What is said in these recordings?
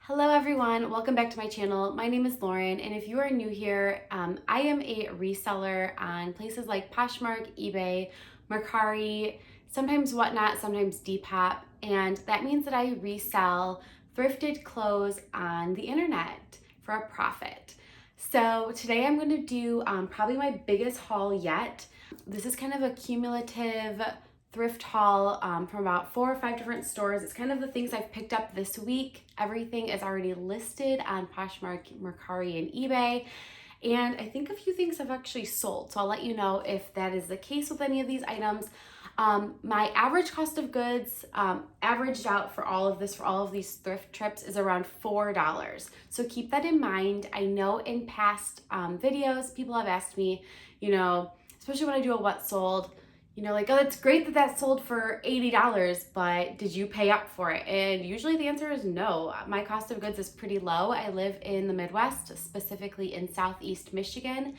Hello everyone, welcome back to my channel. My name is Lauren, and if you are new here, I am a reseller on places like Poshmark, eBay, Mercari, sometimes Whatnot, sometimes Depop, and that means that I resell thrifted clothes on the internet for a profit. So today I'm going to do probably my biggest haul yet. This is kind of a cumulative thrift haul from about 4 or 5 different stores. It's kind of the things I've picked up this week. Everything is already listed on Poshmark, Mercari, and eBay. And I think a few things have actually sold. So I'll let you know if that is the case with any of these items. My average cost of goods averaged out for all of this, for all of these thrift trips, is around $4. So keep that in mind. I know in past videos, people have asked me, especially when I do a what sold, like, oh, it's great that that sold for $80, but did you pay up for it? And usually the answer is no. My cost of goods is pretty low. I live in the Midwest, specifically in Southeast Michigan.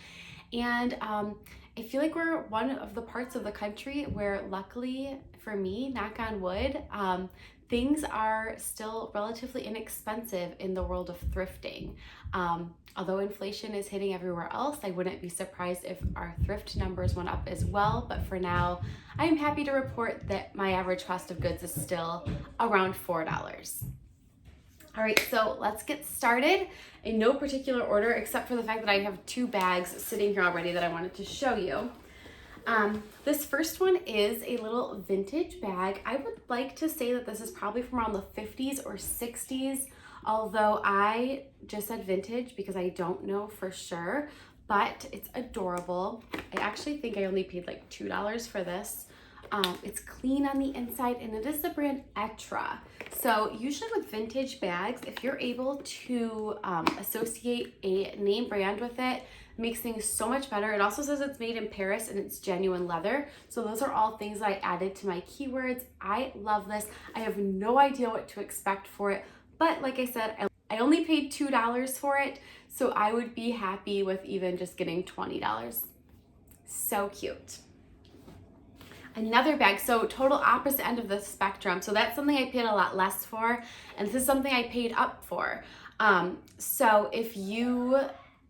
And I feel like we're one of the parts of the country where, luckily for me, knock on wood, things are still relatively inexpensive in the world of thrifting. Although inflation is hitting everywhere else, I wouldn't be surprised if our thrift numbers went up as well. But for now, I am happy to report that my average cost of goods is still around $4. All right, so let's get started in no particular order, except for the fact that I have 2 bags sitting here already that I wanted to show you. This first one is a little vintage bag. I would like to say that this is probably from around the 50s or 60s, although I just said vintage because I don't know for sure, but it's adorable. I actually think I only paid like $2 for this. It's clean on the inside, and it is the brand Etra. So usually with vintage bags, if you're able to associate a name brand with it, makes things so much better. It also says it's made in Paris and it's genuine leather. So those are all things that I added to my keywords. I love this. I have no idea what to expect for it, but like I said, I only paid $2 for it, so I would be happy with even just getting $20. So cute. Another bag, so total opposite end of the spectrum. So that's something I paid a lot less for, and this is something I paid up for. So if you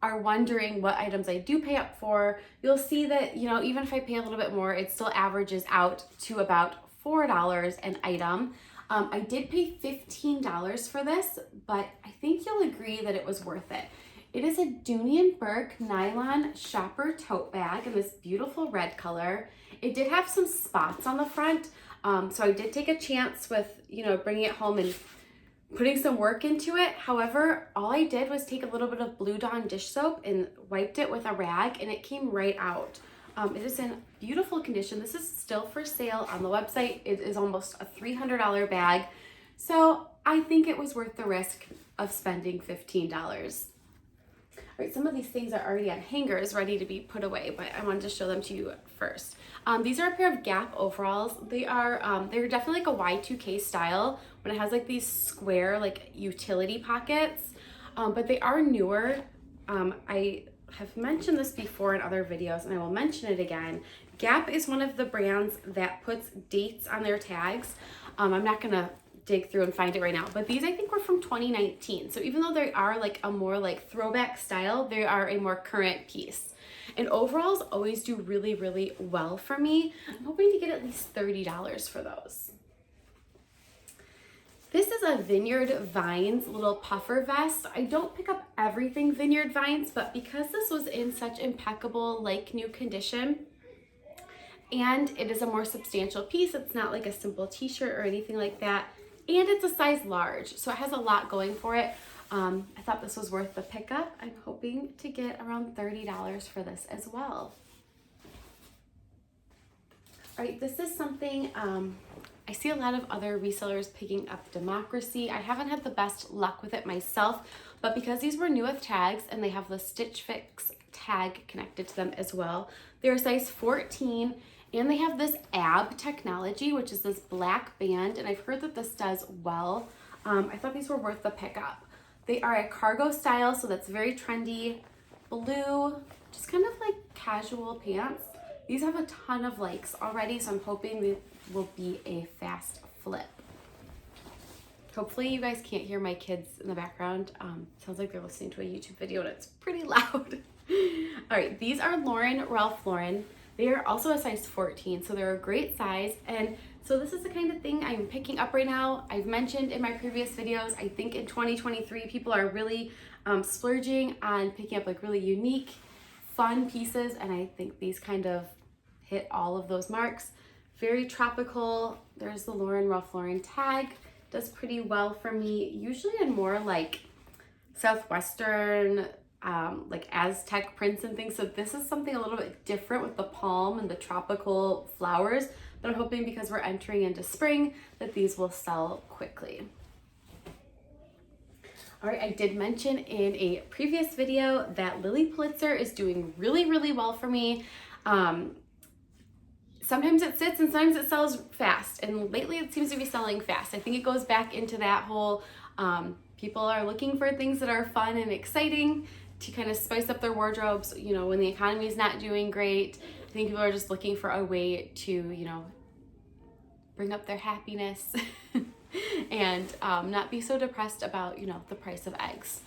are wondering what items I do pay up for, you'll see that, even if I pay a little bit more, it still averages out to about $4 an item. I did pay $15 for this, but I think you'll agree that it was worth it. It is a Dooney & Bourke nylon shopper tote bag in this beautiful red color. It did have some spots on the front, so I did take a chance with, bringing it home and putting some work into it. However, all I did was take a little bit of Blue Dawn dish soap and wiped it with a rag, and it came right out. It is in beautiful condition. This is still for sale on the website. It is almost a $300 bag, so I think it was worth the risk of spending $15. All right, some of these things are already on hangers ready to be put away, but I wanted to show them to you first. These are a pair of Gap overalls. They're definitely like a Y2K style when it has like these square like utility pockets, but they are newer. I have mentioned this before in other videos, and I will mention it again. Gap is one of the brands that puts dates on their tags. I'm not gonna dig through and find it right now, but these I think were from 2019. So even though they are like a more like throwback style, they are a more current piece. And overalls always do really, really well for me. I'm hoping to get at least $30 for those. This is a Vineyard Vines little puffer vest. I don't pick up everything Vineyard Vines, but because this was in such impeccable, like new condition, and it is a more substantial piece, it's not like a simple t-shirt or anything like that, and it's a size large, so it has a lot going for it. I thought this was worth the pickup. I'm hoping to get around $30 for this as well. All right, this is something I see a lot of other resellers picking up Democracy. I haven't had the best luck with it myself, but because these were new with tags and they have the Stitch Fix tag connected to them as well, they're a size 14. And they have this ab technology, which is this black band, and I've heard that this does well. I thought these were worth the pickup. They are a cargo style, so that's very trendy. Blue, just kind of like casual pants. These have a ton of likes already, so I'm hoping they will be a fast flip. Hopefully you guys can't hear my kids in the background. Sounds like they're listening to a YouTube video and it's pretty loud. All right, these are Ralph Lauren. They are also a size 14, so they're a great size. And so this is the kind of thing I'm picking up right now. I've mentioned in my previous videos, I think in 2023, people are really splurging on picking up like really unique, fun pieces. And I think these kind of hit all of those marks. Very tropical. There's the Ralph Lauren tag. Does pretty well for me, usually in more like Southwestern, like Aztec prints and things. So this is something a little bit different with the palm and the tropical flowers, but I'm hoping because we're entering into spring that these will sell quickly. All right, I did mention in a previous video that Lilly Pulitzer is doing really, really well for me. Sometimes it sits and sometimes it sells fast, and lately it seems to be selling fast. I think it goes back into that whole people are looking for things that are fun and exciting to kind of spice up their wardrobes, you know, when the economy is not doing great. I think people are just looking for a way to, you know, bring up their happiness and not be so depressed about, you know, the price of eggs.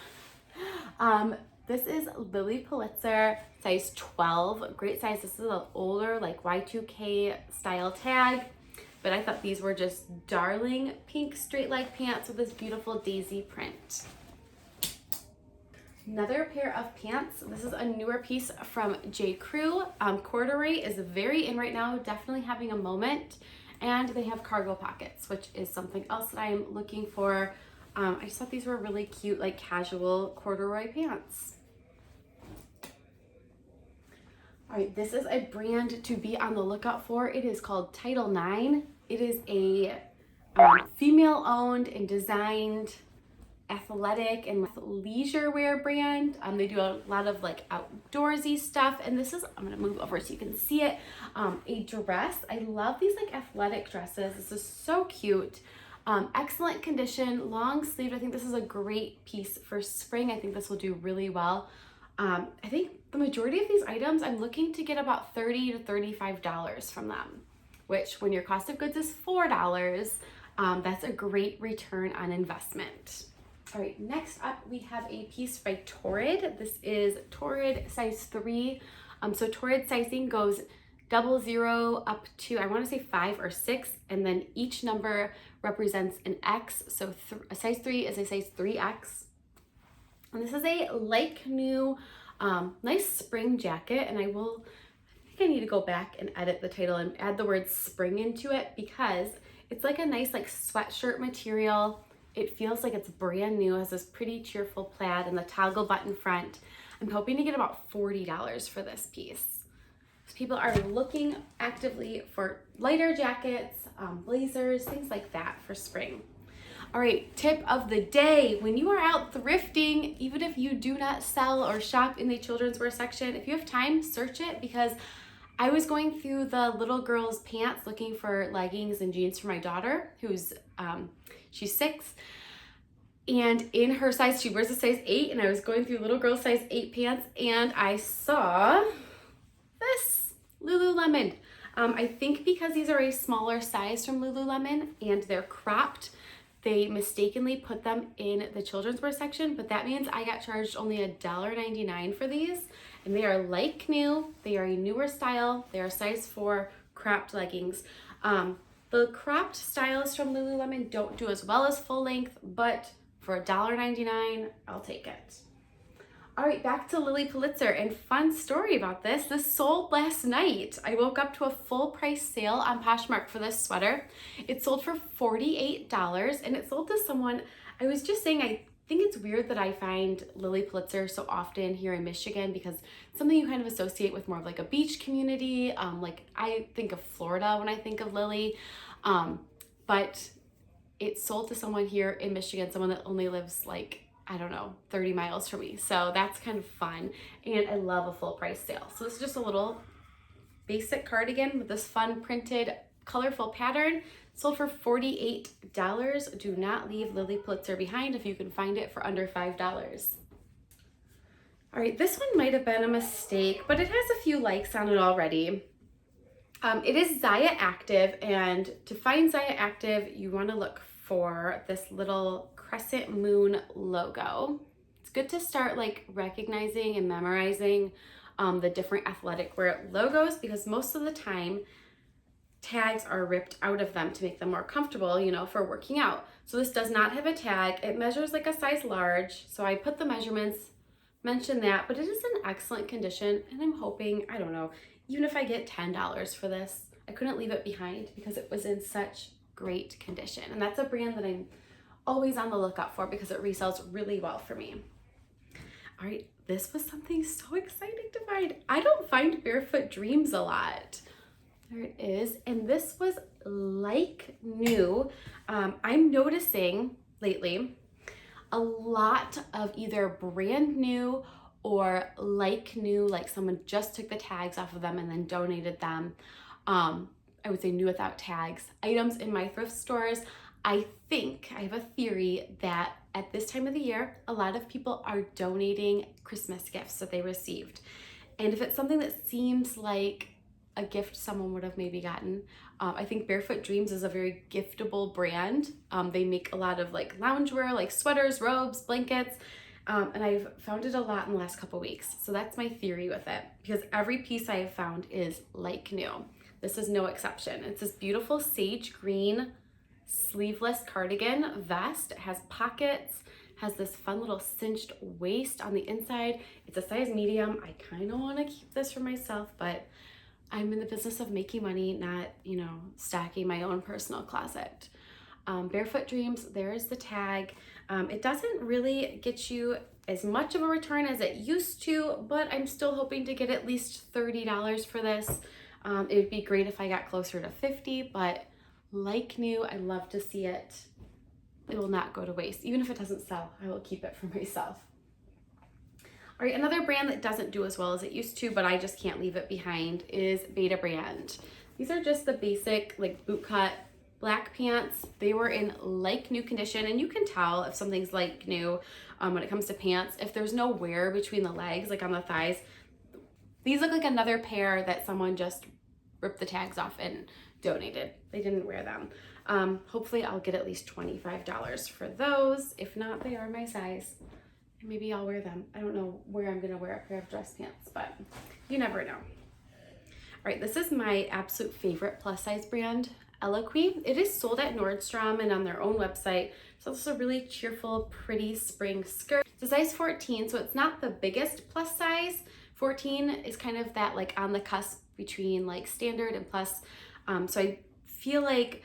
This is Lilly Pulitzer, size 12, great size. This is an older, like Y2K style tag, but I thought these were just darling pink straight leg pants with this beautiful daisy print. Another pair of pants. This is a newer piece from J. Crew. Corduroy is very in right now, definitely having a moment, and they have cargo pockets, which is something else that I am looking for. I just thought these were really cute, like casual corduroy pants. All right, this is a brand to be on the lookout for. It is called Title IX. It is a female-owned and designed athletic and leisure wear brand. They do a lot of like outdoorsy stuff. And this is, I'm gonna move over so you can see it, a dress. I love these like athletic dresses. This is so cute. Excellent condition, long sleeve. I think this is a great piece for spring. I think this will do really well. I think the majority of these items, I'm looking to get about $30 to $35 from them, which when your cost of goods is $4, that's a great return on investment. All right, next up we have a piece by Torrid. This is Torrid size 3. So Torrid sizing goes 00 up to, I want to say 5 or 6, and then each number represents an X. So a size 3 is a size 3X. And this is a like new, nice spring jacket. And I think I need to go back and edit the title and add the word spring into it, because it's like a nice like sweatshirt material. It feels like it's brand new. It has this pretty cheerful plaid and the toggle button front. I'm hoping to get about $40 for this piece. So people are looking actively for lighter jackets, blazers, things like that for spring. All right, tip of the day. When you are out thrifting, even if you do not sell or shop in the children's wear section, if you have time, search it, because I was going through the little girl's pants looking for leggings and jeans for my daughter, who's, she's 6. And in her size, she wears a size 8, and I was going through little girl size 8 pants, and I saw this Lululemon. I think because these are a smaller size from Lululemon and they're cropped, they mistakenly put them in the children's wear section, but that means I got charged only $1.99 for these, and they are like new. They are a newer style. They are size 4 cropped leggings. The cropped styles from Lululemon don't do as well as full length, but for $1.99, I'll take it. All right, back to Lilly Pulitzer, and fun story about this. This sold last night. I woke up to a full price sale on Poshmark for this sweater. It sold for $48, and it sold to someone. I was just saying, I think it's weird that I find Lilly Pulitzer so often here in Michigan, because it's something you kind of associate with more of like a beach community. Like I think of Florida when I think of Lilly, but it sold to someone here in Michigan, someone that only lives like, I don't know, 30 miles from me. So that's kind of fun. And I love a full price sale. So this is just a little basic cardigan with this fun printed colorful pattern. Sold for $48. Do not leave Lilly Pulitzer behind if you can find it for under $5. All right, this one might have been a mistake, but it has a few likes on it already. It is Zaya Active, and to find Zaya Active, you want to look for this little crescent moon logo. It's good to start like recognizing and memorizing the different athletic wear logos, because most of the time tags are ripped out of them to make them more comfortable, you know, for working out. So this does not have a tag. It measures like a size large. So I put the measurements, mentioned that, but it is in excellent condition. And I'm hoping, I don't know, even if I get $10 for this, I couldn't leave it behind because it was in such great condition. And that's a brand that I'm always on the lookout for because it resells really well for me. All right, this was something so exciting to find. I don't find Barefoot Dreams a lot. There it is. And this was like new. I'm noticing lately a lot of either brand new or like new, like someone just took the tags off of them and then donated them. I would say new without tags items in my thrift stores. I think I have a theory that at this time of the year, a lot of people are donating Christmas gifts that they received. And if it's something that seems like a gift someone would have maybe gotten, I think Barefoot Dreams is a very giftable brand. They make a lot of like loungewear, like sweaters, robes, blankets, and I've found it a lot in the last couple weeks. So that's my theory with it, because every piece I have found is like new. This is no exception. It's this beautiful sage green sleeveless cardigan vest. It has pockets, has this fun little cinched waist on the inside. It's a size medium. I kind of want to keep this for myself, but I'm in the business of making money, not, you know, stacking my own personal closet. Barefoot Dreams, there's the tag. It doesn't really get you as much of a return as it used to, but I'm still hoping to get at least $30 for this. It would be great if I got closer to 50, but like new, I love to see it. It will not go to waste. Even if it doesn't sell, I will keep it for myself. All right, another brand that doesn't do as well as it used to, but I just can't leave it behind, is Beta Brand. These are just the basic like boot cut black pants. They were in like new condition, and you can tell if something's like new when it comes to pants. If there's no wear between the legs, like on the thighs, these look like another pair that someone just ripped the tags off and donated. They didn't wear them. Hopefully I'll get at least $25 for those. If not, they are my size. And maybe I'll wear them. I don't know where I'm gonna wear a pair of dress pants, but you never know. All right, this is my absolute favorite plus size brand, Eloquii. It is sold at Nordstrom and on their own website. So this is a really cheerful, pretty spring skirt. It's a size 14, so it's not the biggest plus size. 14 is kind of that like on the cusp between like standard and plus. So I feel like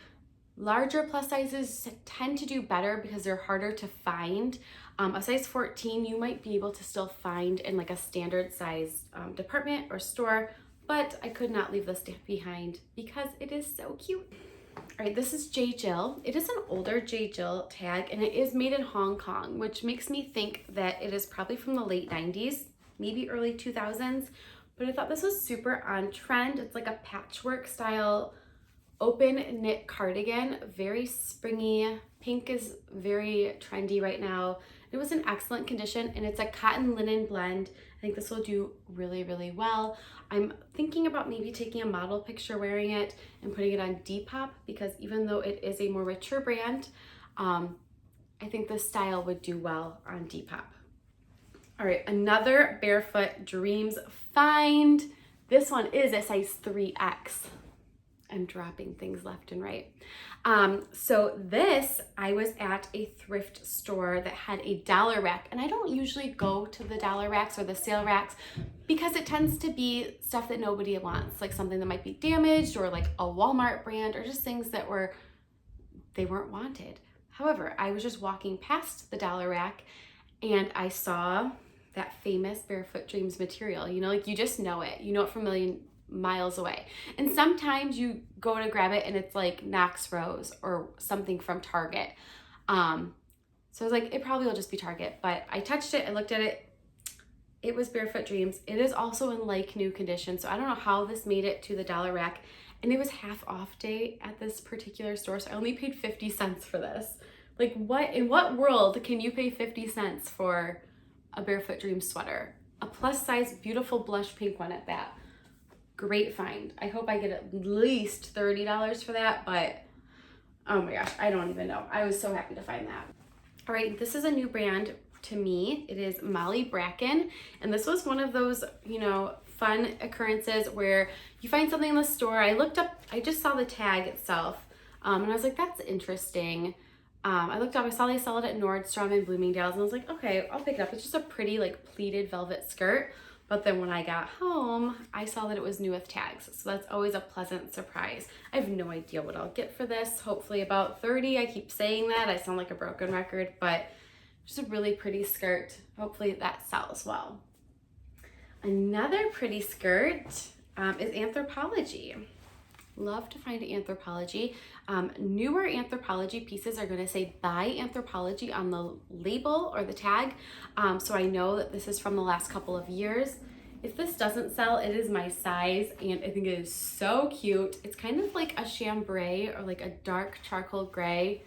larger plus sizes tend to do better because they're harder to find. A size 14 you might be able to still find in like a standard size department or store, but I could not leave this behind because it is so cute. All right, this is J. Jill. It is an older J. Jill tag, and it is made in Hong Kong, which makes me think that it is probably from the late 90s, maybe early 2000s, but I thought this was super on trend. It's like a patchwork style open knit cardigan, very springy. Pink is very trendy right now. It was in excellent condition, and it's a cotton linen blend. I think this will do really, really well. I'm thinking about maybe taking a model picture wearing it and putting it on Depop, because even though it is a more mature brand, I think this style would do well on Depop. All right, another Barefoot Dreams find. This one is a size 3X. I'm dropping things left and right. So this, I was at a thrift store that had a dollar rack, and I don't usually go to the dollar racks or the sale racks because it tends to be stuff that nobody wants, like something that might be damaged or like a Walmart brand or just things that they weren't wanted. However, I was just walking past the dollar rack and I saw that famous Barefoot Dreams material. You know, like you just know it. You know it from a million miles away. And sometimes you go to grab it and it's like Knox Rose or something from Target. So I was like, it probably will just be Target, but I touched it, I looked at it. It was Barefoot Dreams. It is also in like new condition. So I don't know how this made it to the dollar rack, and it was half off day at this particular store. So I only paid 50 cents for this. Like in what world can you pay 50 cents for a Barefoot Dreams sweater? A plus size, beautiful blush pink one at that. Great find. I hope I get at least $30 for that, but Oh my gosh, I don't even know. I was so happy to find that. All right, this is a new brand to me. It is Molly Bracken, and this was one of those, you know, fun occurrences where you find something in the store. I looked up, I just saw the tag itself, and I was like, that's interesting. I looked up, I saw they sell it at Nordstrom and Bloomingdale's, and I was like, okay, I'll pick it up. It's just a pretty like pleated velvet skirt. But then when I got home, I saw that it was new with tags. So that's always a pleasant surprise. I have no idea what I'll get for this. Hopefully about 30. I keep saying that. I sound like a broken record, but just a really pretty skirt. Hopefully that sells well. Another pretty skirt is Anthropologie. Love to find Anthropologie. Newer Anthropologie pieces are going to say by Anthropologie on the label or the tag, so I know that this is from the last couple of years. If this doesn't sell, it is my size, and I think it is so cute. It's kind of like a chambray or like a dark charcoal gray,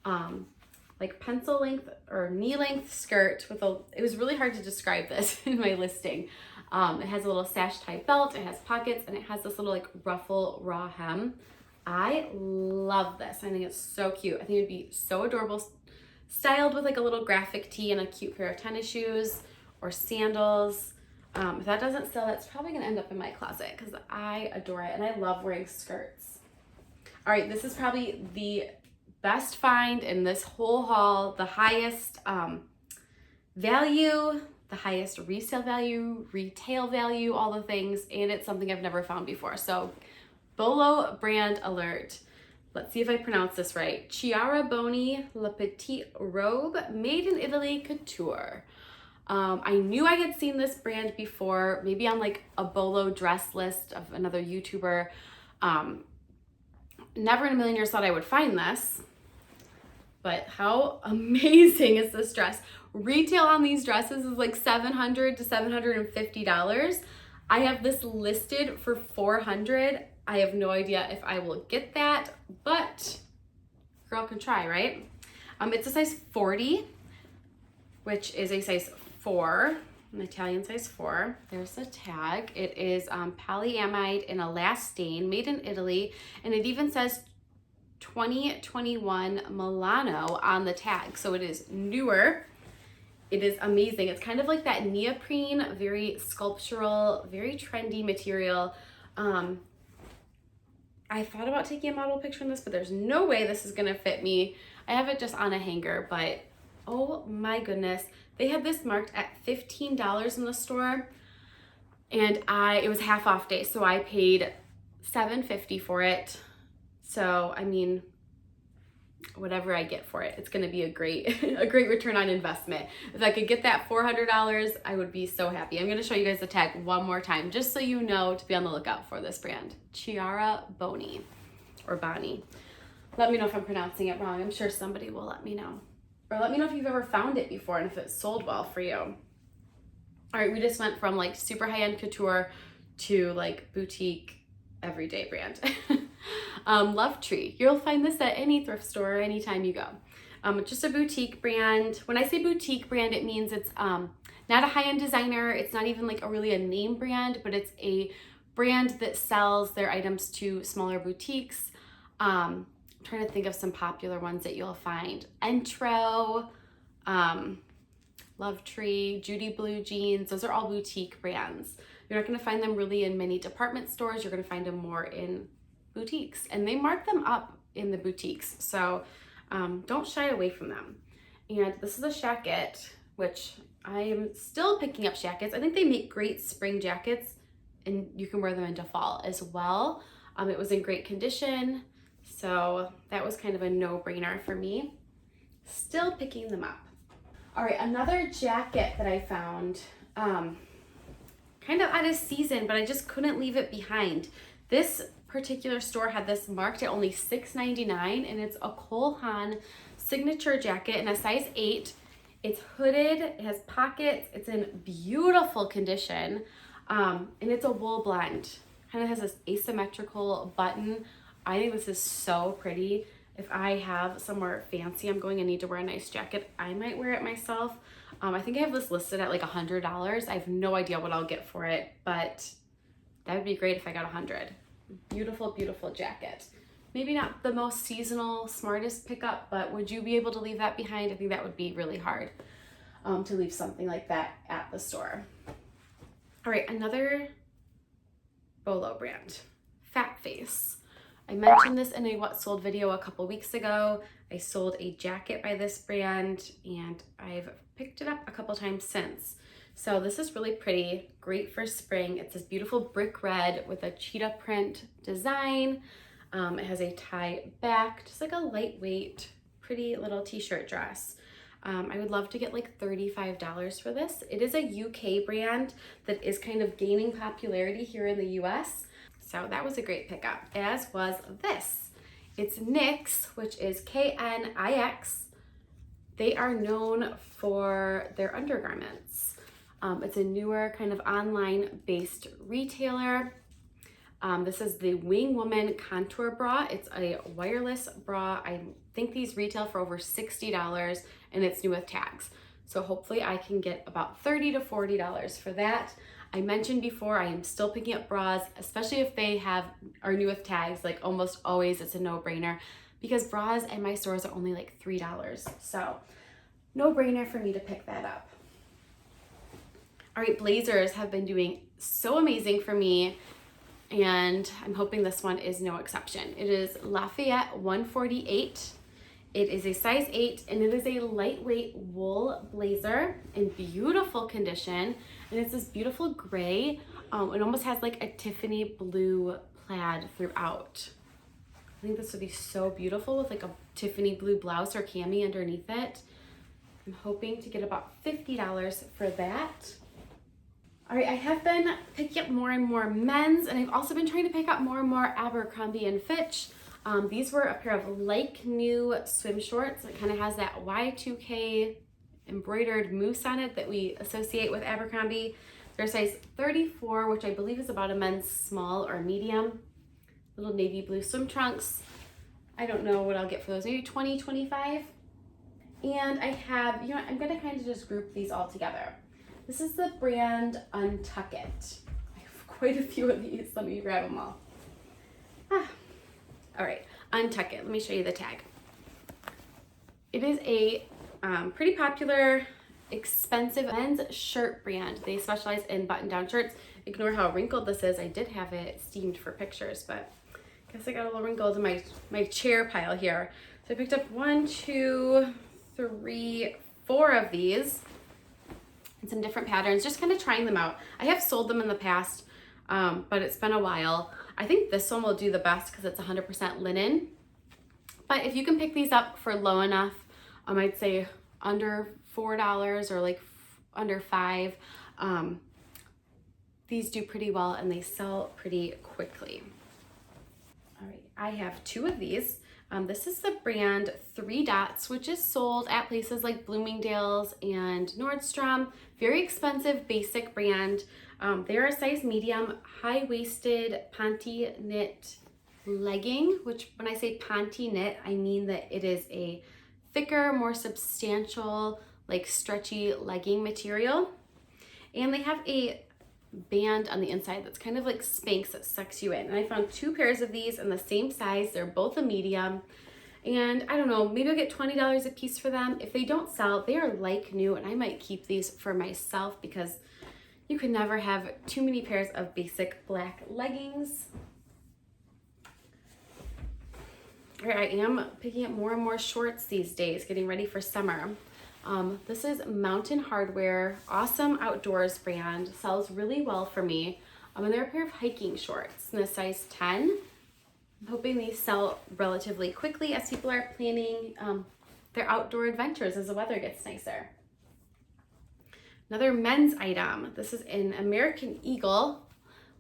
like pencil length or knee length skirt with a, it was really hard to describe this in my listing. It has a little sash tie belt, it has pockets, and it has this little like ruffle raw hem. I love this. I think it's so cute. I think it'd be so adorable styled with like a little graphic tee and a cute pair of tennis shoes or sandals. If that doesn't sell, that's probably gonna end up in my closet because I adore it and I love wearing skirts. All right, this is probably the best find in this whole haul, the highest value, the highest resale value, retail value, all the things, and it's something I've never found before. So Bolo brand alert. Let's see if I pronounce this right. Chiara Boni La Petite Robe, made in Italy couture. I knew I had seen this brand before, maybe on like a Bolo dress list of another YouTuber. Never in a million years thought I would find this, but how amazing is this dress? Retail on these dresses is like $700 to $750. I have this listed for $400. I have no idea if I will get that, but girl can try, right? It's a size 40, which is a size 4, an Italian size 4. There's the tag. It is polyamide in elastane, made in Italy, and it even says 2021 Milano on the tag, so it is newer. It is amazing. It's kind of like that neoprene, very sculptural, very trendy material. I thought about taking a model picture in this, but there's no way this is gonna fit me. I have it just on a hanger, but oh my goodness. They had this marked at $15 in the store, and it was half off day, so I paid $7.50 for it. So, I mean, whatever I get for it, it's gonna be a great return on investment. If I could get that $400, I would be so happy. I'm gonna show you guys the tag one more time, just so you know to be on the lookout for this brand. Chiara Boni, or Bonnie. Let me know if I'm pronouncing it wrong. I'm sure somebody will let me know. Or let me know if you've ever found it before and if it sold well for you. All right, we just went from like super high-end couture to like boutique everyday brand. Love Tree. You'll find this at any thrift store anytime you go. Just a boutique brand. When I say boutique brand, it means it's not a high-end designer. It's not even like really a name brand, but it's a brand that sells their items to smaller boutiques. I'm trying to think of some popular ones that you'll find. Entro, Love Tree, Judy Blue Jeans. Those are all boutique brands. You're not going to find them really in many department stores. You're going to find them more in boutiques, and they mark them up in the boutiques. So don't shy away from them. And this is a jacket, which I am still picking up jackets. I think they make great spring jackets, and you can wear them into fall as well. It was in great condition, so that was kind of a no-brainer for me. Still picking them up. All right, another jacket that I found, kind of out of season, but I just couldn't leave it behind. This particular store had this marked at only $6.99, and it's a Cole Haan signature jacket in a size 8. It's hooded, it has pockets, it's in beautiful condition, and it's a wool blend. Kind of has this asymmetrical button. I think this is so pretty. If I have somewhere fancy I'm going and need to wear a nice jacket, I might wear it myself. I think I have this listed at like $100. I have no idea what I'll get for it, but that would be great if I got $100. Beautiful, beautiful jacket. maybe not the most seasonal, smartest pickup, but would you be able to leave that behind? I think that would be really hard to leave something like that at the store. All right, another Bolo brand, Fat Face. I mentioned this in a What Sold video a couple weeks ago. I sold a jacket by this brand and I've picked it up a couple times since. So this is really pretty, great for spring. It's this beautiful brick red with a cheetah print design. It has a tie back, just like a lightweight, pretty little t-shirt dress. I would love to get like $35 for this. It is a UK brand that is kind of gaining popularity here in the US. So that was a great pickup, as was this. It's Knix, which is Knix. They are known for their undergarments. It's a newer kind of online-based retailer. This is the Wing Woman Contour Bra. It's a wireless bra. I think these retail for over $60 and it's new with tags. So hopefully I can get about $30 to $40 for that. I mentioned before, I am still picking up bras, especially if they are new with tags. Like almost always it's a no-brainer because bras in my stores are only like $3. So no-brainer for me to pick that up. All right, blazers have been doing so amazing for me, and I'm hoping this one is no exception. It is Lafayette 148. It is a size 8, and it is a lightweight wool blazer in beautiful condition, and it's this beautiful gray. It almost has like a Tiffany blue plaid throughout. I think this would be so beautiful with like a Tiffany blue blouse or cami underneath it. I'm hoping to get about $50 for that. All right, I have been picking up more and more men's, and I've also been trying to pick up more and more Abercrombie and Fitch. These were a pair of like new swim shorts. It kind of has that Y2K embroidered moose on it that we associate with Abercrombie. They're size 34, which I believe is about a men's small or medium. Little navy blue swim trunks. I don't know what I'll get for those, maybe 20, 25. And I have, you know, I'm gonna kind of just group these all together. This is the brand Untuck It. I have quite a few of these. Let me grab them all. All right, Untuck It. Let me show you the tag. It is a pretty popular, expensive men's shirt brand. They specialize in button-down shirts. Ignore how wrinkled this is. I did have it steamed for pictures, but I guess I got a little wrinkled in my chair pile here. So I picked up 1, 2, 3, 4 of these. And some different patterns, just kind of trying them out. I have sold them in the past, but it's been a while. I think this one will do the best because it's 100% linen. But if you can pick these up for low enough, I'd say under $4 or like under $5, these do pretty well and they sell pretty quickly. All right, I have 2 of these. This is the brand 3 Dots, which is sold at places like Bloomingdale's and Nordstrom. Very expensive, basic brand. They're a size medium, high-waisted ponte knit legging, which when I say ponte knit, I mean that it is a thicker, more substantial, like stretchy legging material. And they have a band on the inside that's kind of like Spanx that sucks you in. And I found 2 pairs of these in the same size. They're both a medium. And I don't know, maybe I'll get $20 a piece for them. If they don't sell, they are like new, and I might keep these for myself because you can never have too many pairs of basic black leggings. All right, I am picking up more and more shorts these days, getting ready for summer. This is Mountain Hardwear, awesome outdoors brand, sells really well for me. And they're a pair of hiking shorts in a size 10. I'm hoping these sell relatively quickly as people are planning their outdoor adventures as the weather gets nicer. Another men's item. This is an American Eagle,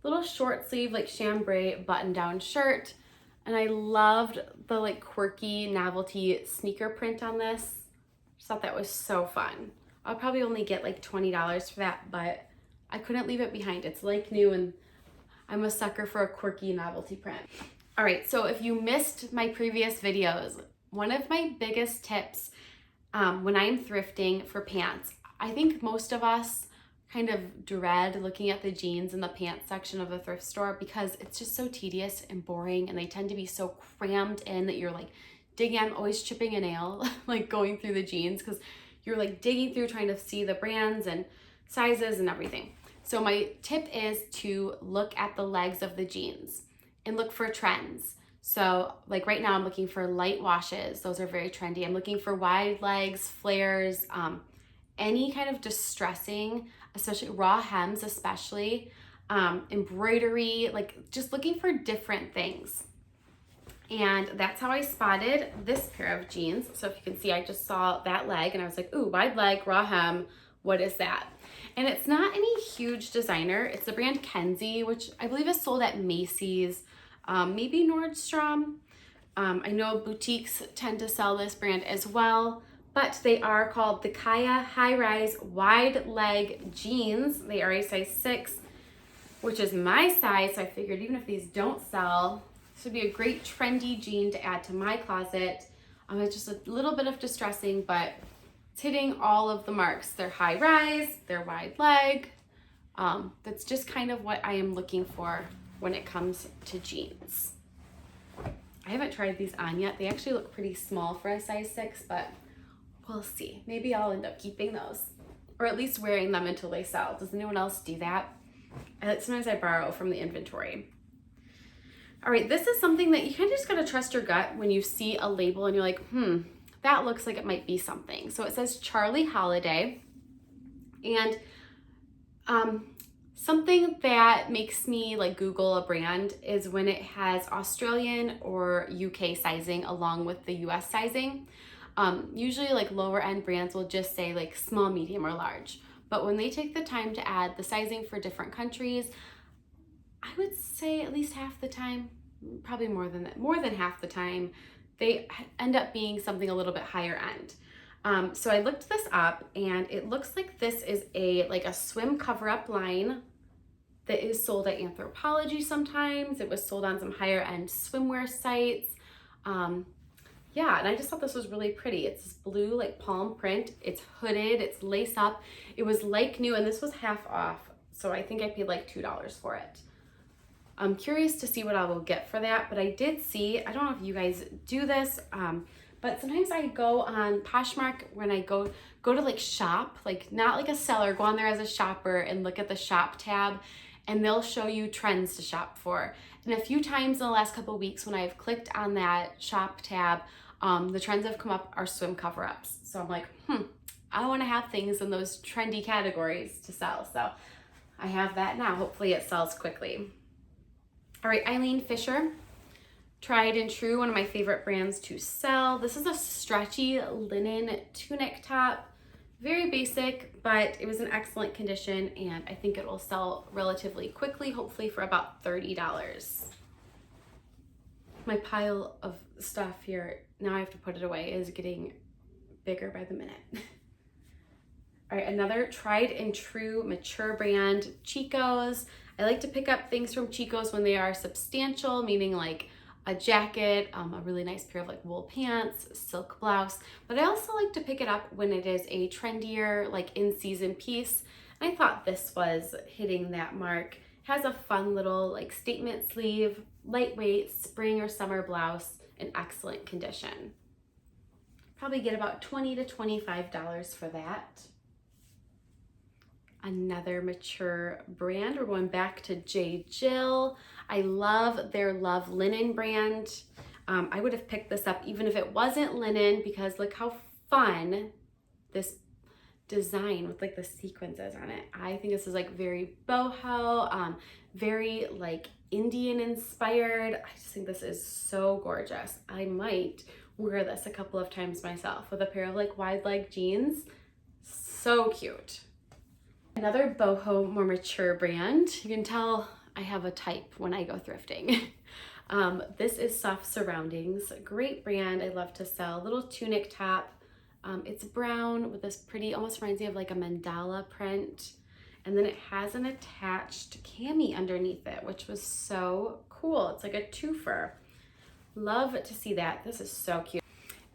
little short sleeve like chambray button down shirt. And I loved the like quirky novelty sneaker print on this. Just thought that was so fun. I'll probably only get like $20 for that, but I couldn't leave it behind. It's like new and I'm a sucker for a quirky novelty print. All right, so if you missed my previous videos, one of my biggest tips when I'm thrifting for pants, I think most of us kind of dread looking at the jeans in the pants section of the thrift store because it's just so tedious and boring, and they tend to be so crammed in that you're like digging. I'm always chipping a nail like going through the jeans because you're like digging through trying to see the brands and sizes and everything. So my tip is to look at the legs of the jeans and look for trends. So like right now I'm looking for light washes. Those are very trendy. I'm looking for wide legs, flares, any kind of distressing, especially raw hems, especially embroidery, like just looking for different things. And that's how I spotted this pair of jeans. So if you can see, I just saw that leg and I was like, ooh, wide leg, raw hem, what is that? And it's not any huge designer. It's the brand Kenzie, which I believe is sold at Macy's, maybe Nordstrom. I know boutiques tend to sell this brand as well, but they are called the Kaya High Rise Wide Leg Jeans. They are a size 6, which is my size. So I figured even if these don't sell, this would be a great trendy jean to add to my closet. It's just a little bit of distressing, but it's hitting all of the marks. They're high rise, they're wide leg. That's just kind of what I am looking for when it comes to jeans. I haven't tried these on yet. They actually look pretty small for a size 6, but we'll see. Maybe I'll end up keeping those, or at least wearing them until they sell. Does anyone else do that? Sometimes I borrow from the inventory. All right, this is something that you kind of just gotta trust your gut when you see a label and you're like, that looks like it might be something. So it says Charlie Holiday, and something that makes me like Google a brand is when it has Australian or UK sizing along with the US sizing. Usually like lower end brands will just say like small, medium, or large. But when they take the time to add the sizing for different countries, I would say at least half the time, probably more than that, more than half the time, they end up being something a little bit higher end. So I looked this up, and it looks like this is like a swim cover-up line that is sold at Anthropologie sometimes. It was sold on some higher end swimwear sites. Yeah, and I just thought this was really pretty. It's this blue like palm print. It's hooded, it's lace up. It was like new, and this was half off. So I think I paid like $2 for it. I'm curious to see what I will get for that, but I did see, I don't know if you guys do this, but sometimes I go on Poshmark when I go to like shop, like not like a seller, go on there as a shopper and look at the shop tab, and they'll show you trends to shop for. And a few times in the last couple of weeks when I've clicked on that shop tab, the trends have come up are swim cover-ups. So I'm like, I want to have things in those trendy categories to sell. So I have that now. Hopefully it sells quickly. All right, Eileen Fisher, tried and true, one of my favorite brands to sell. This is a stretchy linen tunic top, very basic, but it was in excellent condition, and I think it will sell relatively quickly, hopefully for about $30. My pile of stuff here, now I have to put it away, is getting bigger by the minute. All right, another tried and true mature brand, Chico's. I like to pick up things from Chico's when they are substantial, meaning like a jacket, a really nice pair of like wool pants, silk blouse. But I also like to pick it up when it is a trendier, like in-season piece. And I thought this was hitting that mark. It has a fun little like statement sleeve, lightweight spring or summer blouse in excellent condition. Probably get about $20 to $25 for that. Another mature brand, we're going back to J. Jill. I love their Love Linen brand. I would have picked this up even if it wasn't linen, because look how fun this design with like the sequences on it. I think this is like very boho, very like Indian inspired. I just think this is so gorgeous. I might wear this a couple of times myself with a pair of like wide leg jeans. So cute. Another boho, more mature brand. You can tell I have a type when I go thrifting. This is Soft Surroundings, great brand. I love to sell. Little tunic top. It's brown with this pretty, almost reminds me of like a mandala print. And then it has an attached cami underneath it, which was so cool. It's like a twofer. Love to see that. This is so cute.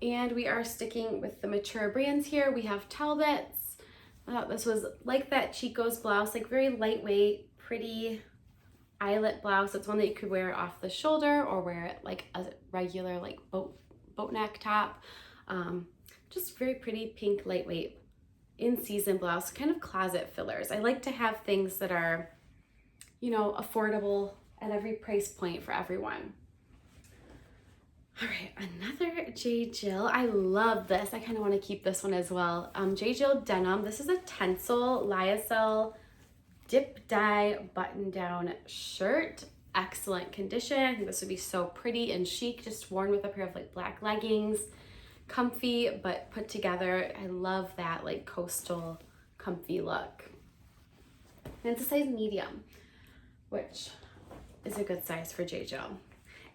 And we are sticking with the mature brands here. We have Talbots. I thought this was like that Chico's blouse, like very lightweight, pretty eyelet blouse. It's one that you could wear off the shoulder or wear it like a regular like boat neck top. Just very pretty pink, lightweight, in-season blouse, kind of closet fillers. I like to have things that are, you know, affordable at every price point for everyone. All right, another J. Jill. I love this. I kind of want to keep this one as well. J. Jill denim. This is a Tencel lyocell dip dye button down shirt. Excellent condition. I think this would be so pretty and chic, just worn with a pair of like black leggings. Comfy but put together. I love that like coastal comfy look. And it's a size medium, which is a good size for J. Jill.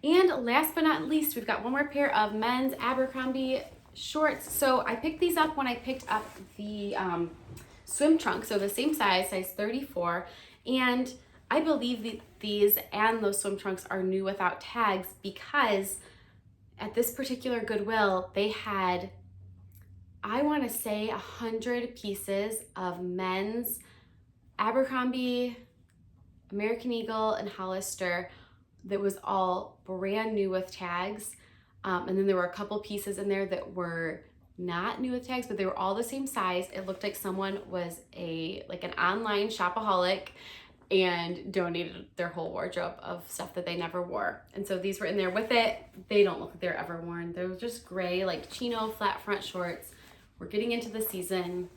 And last but not least, we've got one more pair of men's Abercrombie shorts. So I picked these up when I picked up the swim trunk, so the same size 34. And I believe these and those swim trunks are new without tags because at this particular Goodwill, they had, I want to say 100 pieces of men's Abercrombie, American Eagle, and Hollister that was all brand new with tags. And then there were a couple pieces in there that were not new with tags, but they were all the same size. It looked like someone was like an online shopaholic and donated their whole wardrobe of stuff that they never wore. And so these were in there with it. They don't look like they're ever worn. They're just gray, like chino flat front shorts. We're getting into the season.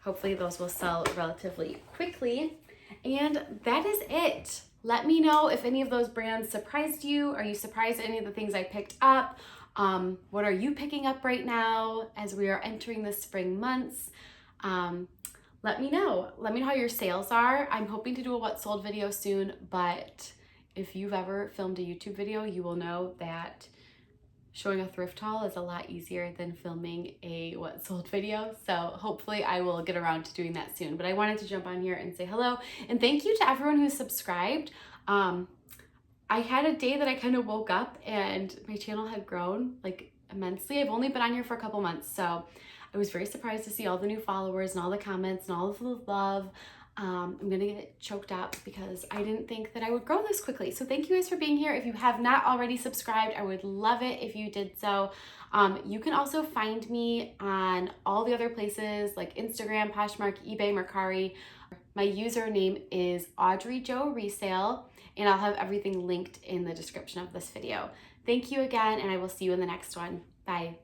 Hopefully those will sell relatively quickly. And that is it. Let me know if any of those brands surprised you. Are you surprised at any of the things I picked up? What are you picking up right now as we are entering the spring months? Let me know. Let me know how your sales are. I'm hoping to do a what sold video soon, but if you've ever filmed a YouTube video, you will know that showing a thrift haul is a lot easier than filming a what sold video. So hopefully I will get around to doing that soon. But I wanted to jump on here and say hello and thank you to everyone who subscribed. I had a day that I kind of woke up and my channel had grown like immensely. I've only been on here for a couple months, so I was very surprised to see all the new followers and all the comments and all of the love. I'm gonna get choked up because I didn't think that I would grow this quickly. So thank you guys for being here. If you have not already subscribed, I would love it if you did so. You can also find me on all the other places like Instagram, Poshmark, eBay, Mercari. My username is audreyjoresale, and I'll have everything linked in the description of this video. Thank you again, and I will see you in the next one. Bye.